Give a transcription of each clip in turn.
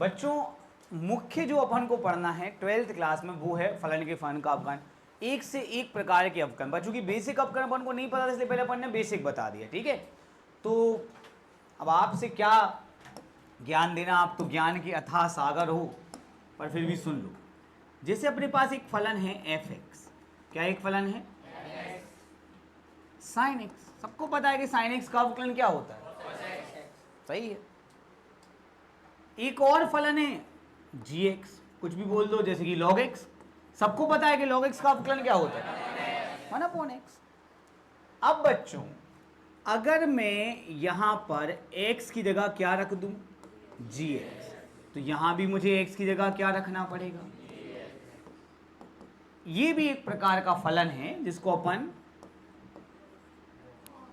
बच्चों मुख्य जो अपन को पढ़ना है 12th क्लास में वो है फलन के फलन का अवकलन। एक से एक प्रकार के अवकलन। बच्चों की बेसिक अवकलन अपन को नहीं पता था, इसलिए पहले अपन ने बेसिक बता दिया, ठीक है। तो अब आपसे क्या ज्ञान देना, आप तो ज्ञान के अथाह सागर हो, पर फिर भी सुन लो। जैसे अपने पास एक फलन है f(x), क्या एक फलन है sin x। सबको पता है कि sin x का अवकलन क्या होता है, सही है। एक और फलन है gx, कुछ भी बोल दो, जैसे कि log x। सबको पता है कि log x का अवकलन क्या होता है 1/x। अब बच्चों अगर मैं यहां पर x की जगह क्या रख दूं gx, तो यहां भी मुझे x की जगह क्या रखना पड़ेगा। ये भी एक प्रकार का फलन है जिसको अपन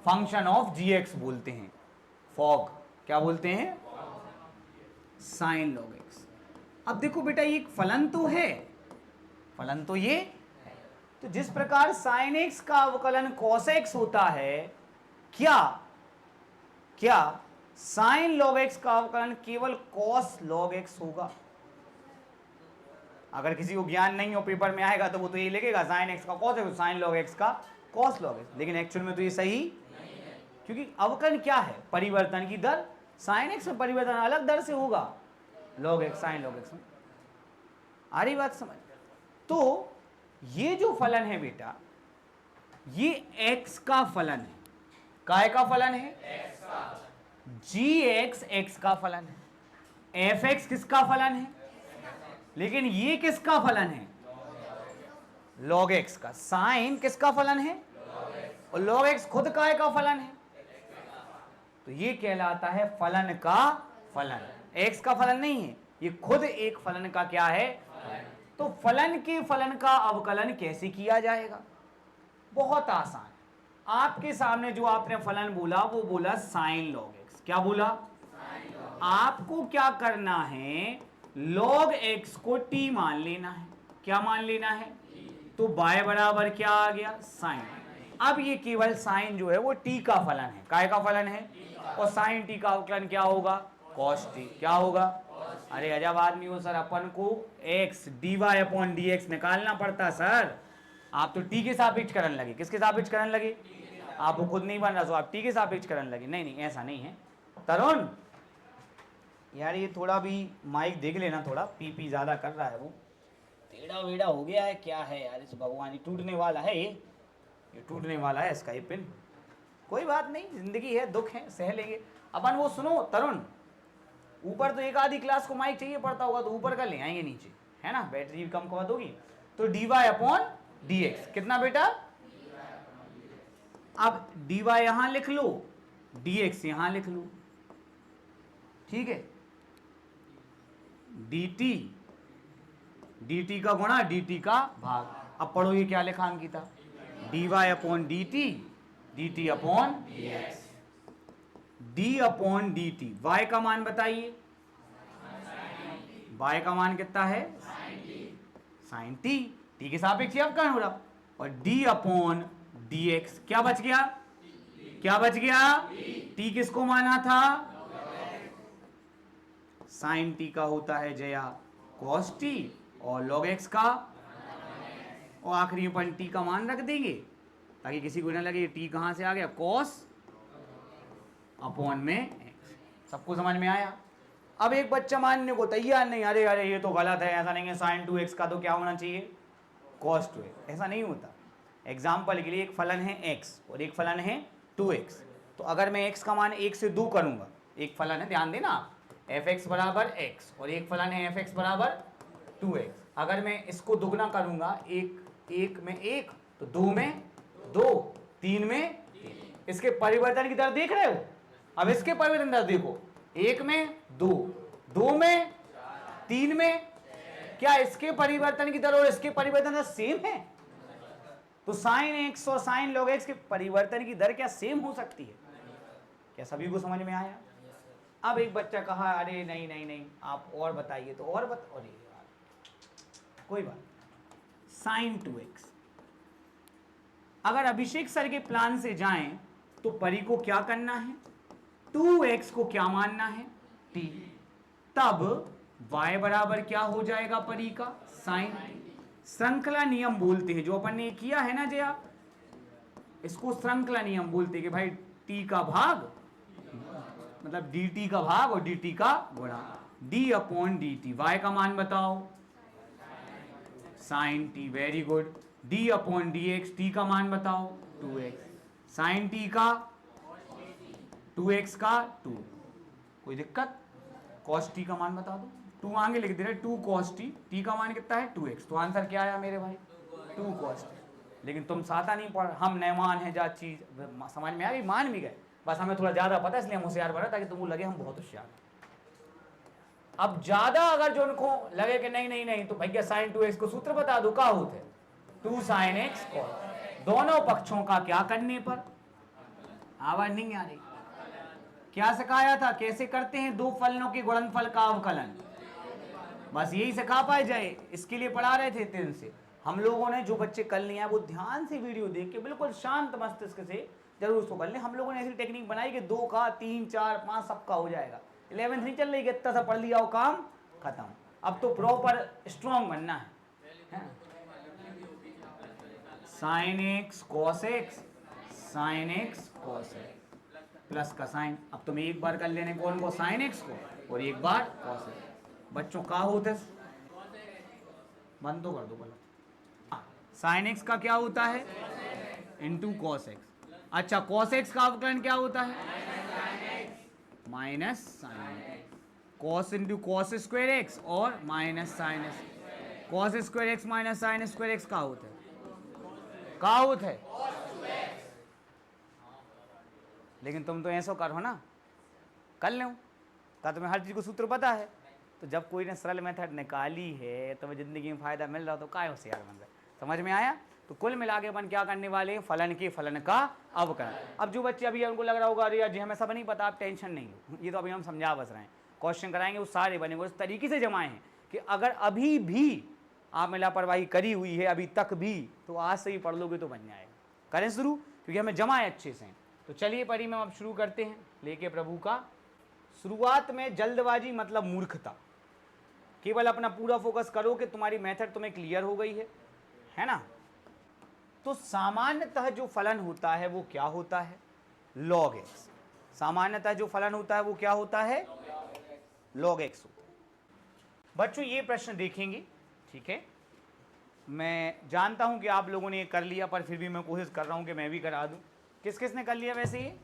फंक्शन ऑफ gx बोलते हैं, फॉग। क्या बोलते हैं, sin log x। अब देखो बेटा ये एक फलन तो है, फलन तो ये है। तो जिस प्रकार sin x का अवकलन cos x होता है, क्या क्या sin log x का अवकलन केवल cos log x होगा। अगर किसी को ज्ञान नहीं हो, पेपर में आएगा तो वो तो ये लिखेगा sin x का cos x, sin log x का cos log x, लेकिन एक्चुअल में तो ये सही नहीं है, क्योंकि अवकलन क्या है, परिवर्तन की दर। sin x में परिवर्तन अलग दर से होगा log x sin log x में। आ रही बात समझ। तो ये जो फलन है बेटा, ये x का फलन है। काय का फलन है, x का। gx x का फलन है। fx किसका फलन है, लेकिन ये किसका फलन है, log x का। sin किसका फलन है, और log x खुद काय का फलन है। तो ये कहलाता है फलन का फलन। x का फलन नहीं है, ये खुद एक फलन का क्या है। तो फलन के फलन का अवकलन कैसे किया जाएगा, बहुत आसान। आपके सामने जो आपने फलन बोला वो बोला sin log x। क्या बोला, आपको क्या करना है, log x को t मान लेना है। क्या मान लेना है, तो y बराबर क्या आ गया, sin। अब ये केवल sin जो है वो t का फलन है। काय का फलन है, और sin t का अवकलन क्या होगा, cos t। क्या होगा, अरे अजब आदमी हो सर, अपन को x dy/dx निकालना पड़ता सर। आप तो t के सापेक्ष करने लगे। किसके सापेक्ष करने लगे, आपको खुद नहीं बन रहा तो आप t के सापेक्ष करने लगे। नहीं नहीं, ऐसा नहीं है तरुण यार, ये थोड़ा भी माइक देख लेना, थोड़ा पी ज्यादा कर रहा है, वो टेढ़ा वेढ़ा हो गया है, क्या है यार इस भगवान, ये टूटने वाला है, ये टूटने वाला है इसका ये पिन। कोई बात नहीं, जिंदगी है, दुख है, सह लेंगे अपन। वो सुनो तरुण, ऊपर तो एक आधी क्लास को माइक चाहिए पड़ता होगा, तो ऊपर का ले आएंगे नीचे, है ना, बैटरी कम करवा दोगी। तो dy/dx कितना बेटा, अब dy यहां लिख लो, dx यहां लिख लो, ठीक है। dt का गुणा dt का भाग। अब पढ़ो ये क्या लिखा Ankita, dy/dt dt/dx। d/dt, y का मान बताइए, y का मान कितना है, sin t, t के सापेक्ष अवकलन हो रहा। और d/dx क्या बच गया, क्या बच गया, t किसको माना था, sin t का होता है जया cos t, और log x का, और आखिरी में t का मान रख देंगे ताकि किसी को न लगे t कहां से आ गया, cos अपॉन में x। सबको समझ में आया। अब एक बच्चा मानने को तैयार नहीं, अरे अरे ये तो गलत है, ऐसा नहीं है, sin 2x का तो क्या होना चाहिए, cos 2x। ऐसा नहीं होता। एग्जाम्पल के लिए एक फलन है x और एक फलन है 2x। तो अगर मैं x का मान 1 से 2 करूंगा, एक फलन है, ध्यान देना, fx बराबर x, और एक फलन है fx बराबर 2x। अगर मैं इसको दुगना करूंगा, एक में 1, तो 2 में 2, 3 में 3। इसके परिवर्तन की दर देख रहे हो। अब इसके परिवर्तन दर देखो, 1 में 2, 2 में 3 में, क्या इसके परिवर्तन की दर और इसके परिवर्तन दर सेम है। तो sin x और sin log x के परिवर्तन की दर क्या सेम हो सकती है, क्या सभी को समझ में आया। अब एक बच्चा कहा अरे नहीं नहीं नहीं आप और बताइए, तो और अरे यार कोई बात, sin 2x। अगर अभिषेक सर के प्लान से जाएं तो परी को क्या करना है, 2x को क्या मानना है, t। तब y बराबर क्या हो जाएगा परी का साइन। श्रृंखला नियम बोलते हैं, जो अपन ने किया है ना जया, इसको श्रृंखला नियम बोलते हैं कि भाई t का भाग मतलब dt का भाग और dt का गुणा, d अपॉन dt। y का मान बताओ sine t, very good. d upon dx, t का मान बताओ 2x, साइन t का 2x का 2। कोई दिक्कत? cos t का मान बता दो, 2 आगे लिख दे रहे 2 cos t, t का मान कितना है 2x, तो आंसर क्या आया मेरे भाई 2 cos t। लेकिन तुम साता नहीं पढ़, हम नए मान है जा चीज समझ में आ गई, मान भी गए, बस हमें थोड़ा ज्यादा पता है इसलिए हम होशियार बने ताकि तुमको लगे हम बहुत होशियार। अब ज्यादा अगर जो उनको लगे कि नहीं नहीं नहीं तो भैया साइन 2x को सूत्र बता दो, क्या होते 2 sin x cos, दोनों पक्षों का क्या करने पर, आवाज नहीं आ रही, क्या सिखाया था कैसे करते हैं दो फलनों के गुणनफल का अवकलन, बस यही सिखा पाए जाए, इसके लिए पढ़ा रहे थे इतने दिन से हम लोगों ने। जो बच्चे कल नहीं आए वो ध्यान से वीडियो देख के बिल्कुल शांत मस्तिष्क से जरूर उसको कर लें। हम लोगों ने ऐसी टेक्निक बनाई कि 2 का 3 4 5 सबका हो जाएगा। 11th नहीं चल रही कि इतना सा पढ़ लिया हो काम खत्म, अब तो प्रॉपर स्ट्रॉन्ग बनना है। Sign x cos x, sign x cos x plus का साइन, अब तुम एक बार कर लेने कौन को साइन एक्स को और एक बार कॉस एक्स। बच्चों का होता है, बंद तो कर दो बोला, साइन एक्स का क्या होता है इंटू कॉस एक्स। अच्छा कॉस एक्स का अवकलन क्या होता है minus sine, cos into cos square x और minus sine x. Cos square x minus sine square x का होता है, का होता है, लेकिन तुम तो ऐसा करो ना कर लो का, तुम्हें हर चीज को सूत्र पता है, तो जब कोई ने सरल मेथड निकाली है तुम्हें जिंदगी में फायदा मिल रहा तो काय होशियार बन रहे। समझ में आया? तो कुल मिला के अपन क्या करने वाले हैं, फलन के फलन का अवकलन। अब जो बच्चे अभी उनको लग रहा होगा अरे यार जी हमें सब नहीं पता, आप टेंशन नहीं लो, ये तो अभी हम समझा बस रहे हैं, क्वेश्चन कराएंगे वो सारे बनेंगे उस तरीके से जमाए हैं कि अगर अभी भी आप में लापरवाही करी हुई है अभी तक भी, तो आज से ही पढ़ लोगे तो बन जाएगा। करें शुरू, क्योंकि हमें जमाए अच्छे से। तो चलिए परी में अब शुरू करते हैं लेके प्रभु का। शुरुआत में जल्दबाजी मतलब मूर्खता, केवल अपना पूरा फोकस करो कि तुम्हारी मेथड तुम्हें क्लियर हो गई है ना। तो सामान्यतः जो फलन होता है वो क्या होता है, log x। सामान्यतः जो फलन होता है वो क्या होता है, log x होता है। बच्चों ये प्रश्न देखेंगे, ठीक है, मैं जानता हूं कि आप लोगों ने ये कर लिया, पर फिर भी मैं कोशिश कर रहा हूं कि मैं भी करा दूं। किस किस ने कर लिया वैसे ये,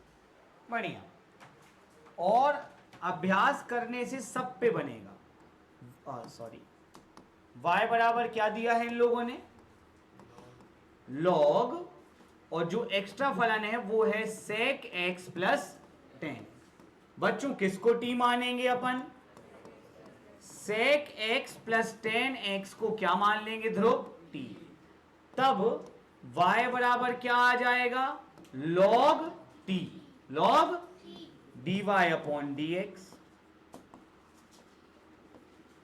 बढ़िया, और अभ्यास करने से सब पे बनेगा। सॉरी, y बराबर क्या दिया है इन लोगों ने, log, और जो एक्स्ट्रा फलन है वो है sec x प्लस 10। बच्चों किसको t मानेंगे अपन, sec x प्लस 10x को क्या मान लेंगे ध्रुव t। तब y बराबर क्या आ जाएगा log t, log dy upon dx,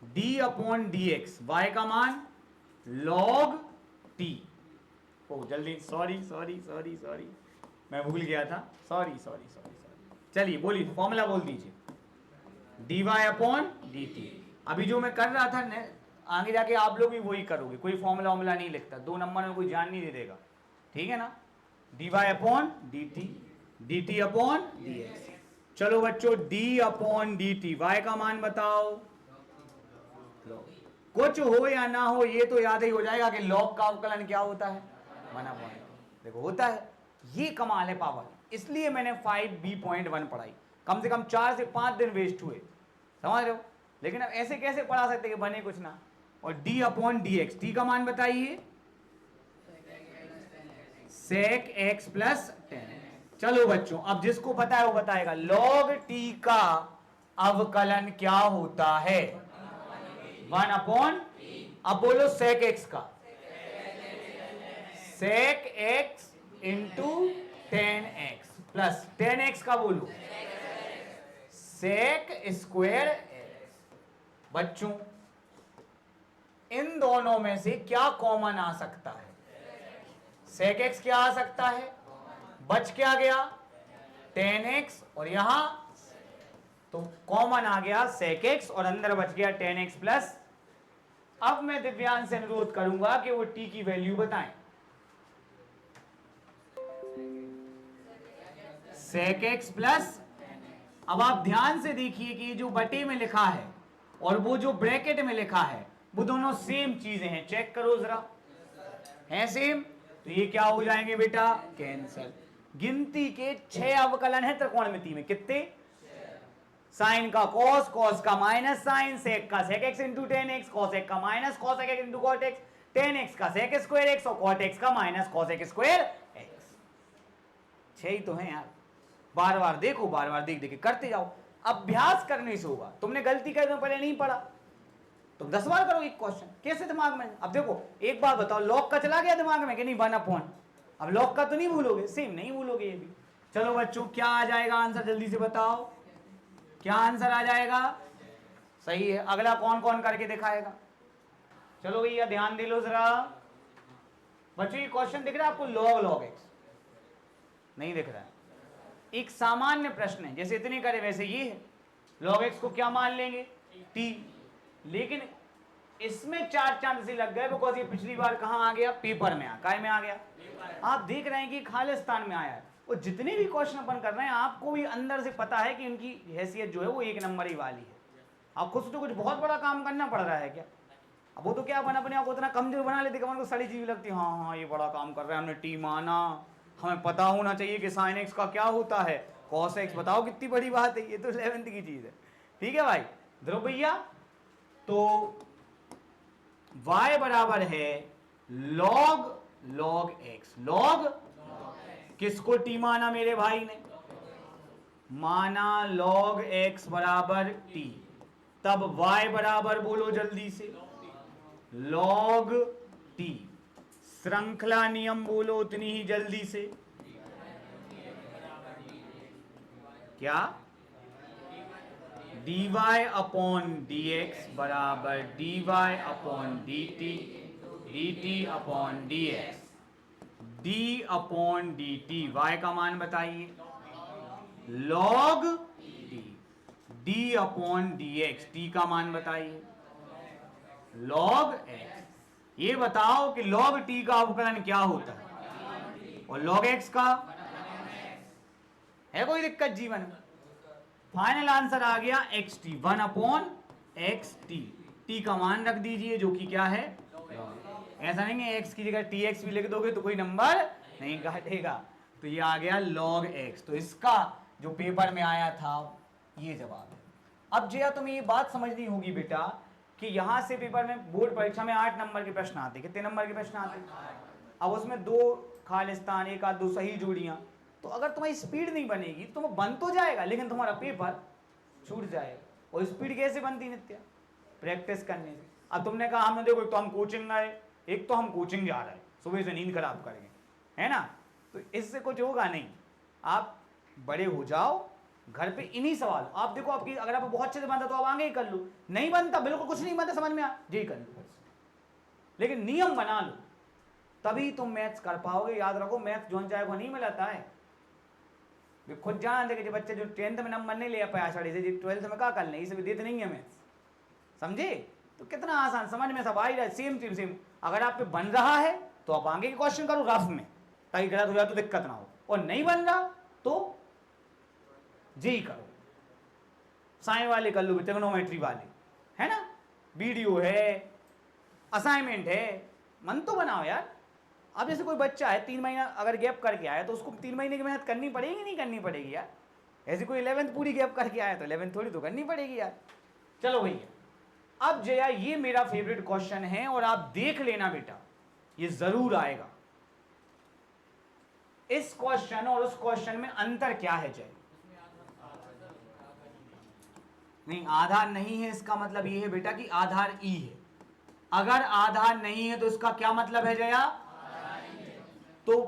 d upon dx, y का मान log t। ओ जल्दी, सॉरी सॉरी सॉरी सॉरी मैं भूल गया था, सॉरी सॉरी सॉरी सॉरी। चलिए बोलिए फॉर्मूला बोल दीजिए, dy अपॉन dt। अभी जो मैं कर रहा था ने, आगे जाके आप लोग भी वही करोगे, कोई फॉर्मूला वॉर्मूला नहीं लिखता, 2 नंबर में कोई जान नहीं दे देगा, ठीक है ना। dy upon dt, dt upon dx। चलो बच्चों d अपॉन dt, y का मान बताओ, कुछ हो या ना हो ये तो याद ही हो जाएगा कि log का अवकलन क्या होता है, 1/, देखो होता है। ये कमाल है पावर, इसलिए मैंने 5b.1 पढ़ाई, कम से कम 4 से 5 दिन वेस्ट हुए, समझ रहे हो। लेकिन अब ऐसे कैसे पढ़ा सकते कि बने कुछ ना। और d अपॉन dx, t का मान बताइए sec x प्लस 10। चलो बच्चों अब जिसको पता है वो बताएगा log t का अवकलन क्या होता है, 1/। अब बोलो sec x का, sec x into 10x plus 10x का बोलो sec स्क्वायर x। बच्चों इन दोनों में से क्या कॉमन आ सकता है, sec x क्या आ सकता है, बच क्या गया 10x और यहां तो कॉमन आ गया sec x और अंदर बच गया tan x प्लस। अब मैं दिव्यांश से अनुरोध करूंगा कि वो t की वैल्यू बताएं। sec x प्लस, अब आप ध्यान से देखिए कि ये जो बटे में लिखा है और वो जो ब्रैकेट में लिखा है वो दोनों सेम चीजें हैं, चेक करो जरा, है सेम, तो ये क्या हो जाएंगे बेटा, कैंसल। गिनती के 6 अवकलन है त्रिकोणमिति में, कितने, साइन का कॉस, कॉस का माइनस साइन, सेक का sec x into tan x, cosec का minus cosec into cot x, tan x का सेक स्क्वायर एक्स और कॉट एक्स का minus cosec square x. 6 ही तो हैं यार, बार बार देखो, बार बार देख देख करते जाओ, अभ्यास करने से होगा। तुमने गलती कर पहले नहीं पढ़ा, तुम 10 बार करो एक क्वेश्चन, कैसे दिमाग में। अब देखो एक बात बताओ, लॉग का चला गया दिमाग में कि नहीं, 1/, अब लॉग का तो नहीं भूलोगे, सेम नहीं भूलोगे ये भी। चलो बच्चों क्या आ जाएगा आंसर, जल्दी से बताओ क्या आंसर आ जाएगा, सही है। अगला कौन कौन करके दिखाएगा, चलो भैया ध्यान दे लो जरा बच्चों। ये क्वेश्चन दिख रहा है आपको, log x नहीं दिख रहा है, एक सामान्य प्रश्न है, जैसे इतने करे वैसे ये है। log x को क्या मान लेंगे, t, लेकिन इसमें 4 चांद से लग गए बिकॉज ये पिछली बार कहाँ आ गया, पेपर में काय में आ गया। आप देख रहे हैं कि खालिस्तान में आया है, और जितने भी क्वेश्चन अपन कर रहे हैं आपको भी अंदर से पता है कि उनकी हैसियत जो है वो 1 नंबर ही वाली है। आप खुद से तो कुछ बहुत बड़ा काम करना पड़ रहा है क्या, अब वो तो क्या अपन अपने आप को इतना कमजोर बना लेते, अपन को सारी चीज़ लगती है, हाँ हाँ ये बड़ा काम कर रहे हैं, हमने टी माना, हमें पता होना चाहिए कि साइन एक्स का क्या होता है, कॉस एक्स, बताओ कितनी बड़ी बात है, ये तो 11th की चीज़ है। ठीक है भाई ध्रुव भैया, तो y बराबर है log x, log किसको t माना मेरे भाई ने, माना log x बराबर t, तब y बराबर बोलो जल्दी से log t, श्रृंखला नियम बोलो उतनी ही जल्दी से, क्या, dy अपॉन dx बराबर dy upon dt, dt upon dx, d upon dt, y का मान बताइए, log d, d upon dx, t का मान बताइए, log x। ये बताओ कि log t का अवकलन क्या होता है और log x का, है कोई दिक्कत जीवन में। फाइनल आंसर आ गया xt, 1 अपॉन xt, t का मान रख दीजिए जो कि क्या है, ऐसा नहीं है x की जगह tx भी लिख दोगे तो कोई नंबर नहीं काटेगा, तो ये आ गया log x। तो इसका जो पेपर में आया था ये जवाब है। अब जया तुम्हें ये बात समझनी होगी बेटा कि यहां से पेपर में बोर्ड परीक्षा में 8 नंबर के प्रश्न आते, कितने नंबर के प्रश्न आते, अब उसमें 2 खालिस्तान, 1 आध 2 सही जोड़ियां, तो अगर तुम्हारी स्पीड नहीं बनेगी तो तुम्हें बन तो जाएगा लेकिन तुम्हारा पेपर छूट जाएगा। और स्पीड कैसे बनती नित्या, प्रैक्टिस करने से। अब तुमने कहा हमने देखो, एक तो हम कोचिंग आए, एक तो हम कोचिंग जा रहे हैं, सुबह से नींद खराब करेंगे, है ना, तो इससे कुछ होगा नहीं। आप बड़े हो जाओ, घर पे इन्हीं सवाल, आप देखो आपकी, अगर आप बहुत अच्छे से बनता तो आप आगे ही कर लो, नहीं बनता बिल्कुल कुछ नहीं बनता समझ में आ जी कर लो, लेकिन नियम बना लो तभी तुम मैथ्स कर पाओगे। याद रखो मैथ्स जो चाहे वो नहीं मिलाता है, वे खुद जान देखे, जो बच्चे जो 10th में नंबर नहीं ले पाया साड़ी से, 12th में क्या कर लें, इसे भी देते नहीं है मैथ्स, समझे, तो कितना आसान, समझ में सब आ ही रहा है, सेम सेम सेम। अगर आप पे बन रहा है तो आप आगे के क्वेश्चन करो रफ में, ताकि गलत हो जाए तो दिक्कत ना हो, और नहीं बन रहा तो जी करो, साइन वाले कर लो, ट्रिग्नोमेट्री वाले, है ना, वीडियो है, असाइनमेंट है, मन तो बनाओ यार। अब जैसे कोई बच्चा है 3 महीना अगर गैप करके आया तो उसको 3 महीने की मेहनत करनी पड़ेगी नहीं करनी पड़ेगी यार, ऐसे कोई 11th पूरी गैप करके आया तो 11th थोड़ी तो करनी पड़ेगी यार। चलो भैया, अब जया ये मेरा फेवरेट क्वेश्चन है और आप देख लेना बेटा ये जरूर आएगा। इस क्वेश्चन और उस क्वेश्चन में अंतर क्या है जय, नहीं आधार नहीं है, इसका मतलब ये है बेटा कि आधार ई है। अगर आधार नहीं है तो इसका क्या मतलब है जया, तो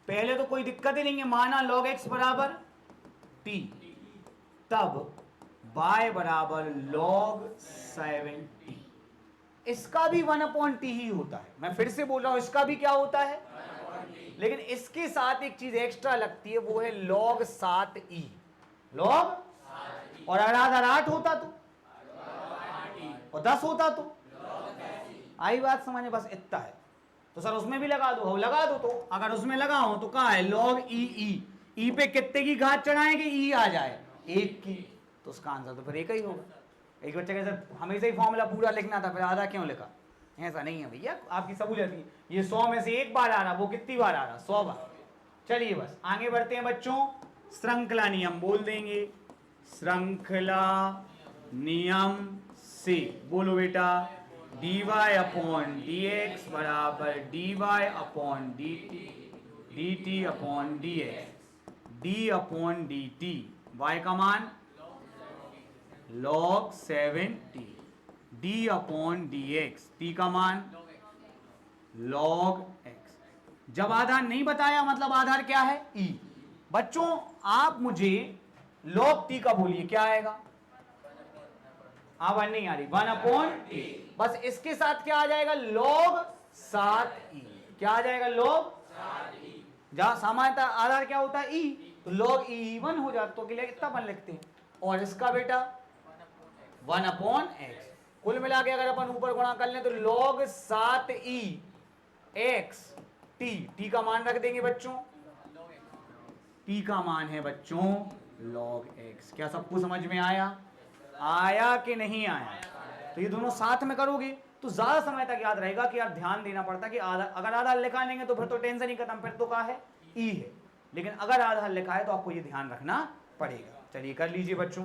पहले तो कोई दिक्कत ही नहीं है, माना log x बराबर t, तब y बराबर log 7t, इसका भी 1/t ही होता है। मैं फिर से बोल रहा हूं इसका भी क्या होता है, लेकिन इसके साथ एक चीज एक्स्ट्रा लगती है, वो है log 7e, log और अगर आधार 8 होता तो, और 10 होता तो, आई बात समझ में? बस इतना है। तो सर उसमें भी लगा दो, लगा दो। तो अगर उसमें लगाओ तो कहाँ है लॉग ई, ई पे कितने की घात चढ़ाएं कि ई आ जाए 1 की, तो उसका आंसर तो फिर एक ही होगा। एक बच्चे के सर हमेशा ही फॉर्मूला पूरा लिखना था, फिर आधा क्यों लिखा? ऐसा नहीं है भैया, आपकी सहूलियत की। ये 100 में से एक बार आ रहा, वो कितनी बार आ रहा? 100 बार। चलिए बस आगे बढ़ते हैं बच्चों। श्रृंखला नियम बोल देंगे। श्रृंखला नियम से बोलो बेटा, dy अपॉन dx बराबर dy upon dt, dt upon dx, d upon dt, y का मान log 7t, d upon dx, t का मान log x। जब आधार नहीं बताया मतलब आधार क्या है? e। बच्चों आप मुझे log t का बोलिए, क्या आएगा? आवाज नहीं आ रही। 1 अपॉन टी, बस इसके साथ क्या आ जाएगा? log 7e। क्या आ जाएगा? log 7e। जहां सामान्यतः आधार क्या होता है? e, तो log e1 हो जाता, तो के लिए कितना 1 लिखते हैं। और इसका बेटा 1 अपॉन x। कुल मिला के अगर अपन ऊपर गुणा कर लें तो log 7e x t, t का मान रख देंगे बच्चों, t का मान है बच्चों log x। क्या सबको समझ में आया? आया कि नहीं आया? तो ये दोनों साथ में करोगे तो ज्यादा समय तक याद रहेगा कि यार ध्यान देना पड़ता है कि अगर आधार लिखा लेंगे तो फिर तो टेंशन ही खत्म, फिर तो क्या है? ई है। लेकिन अगर आधार लिखा है तो आपको ये ध्यान रखना पड़ेगा। चलिए कर लीजिए बच्चों।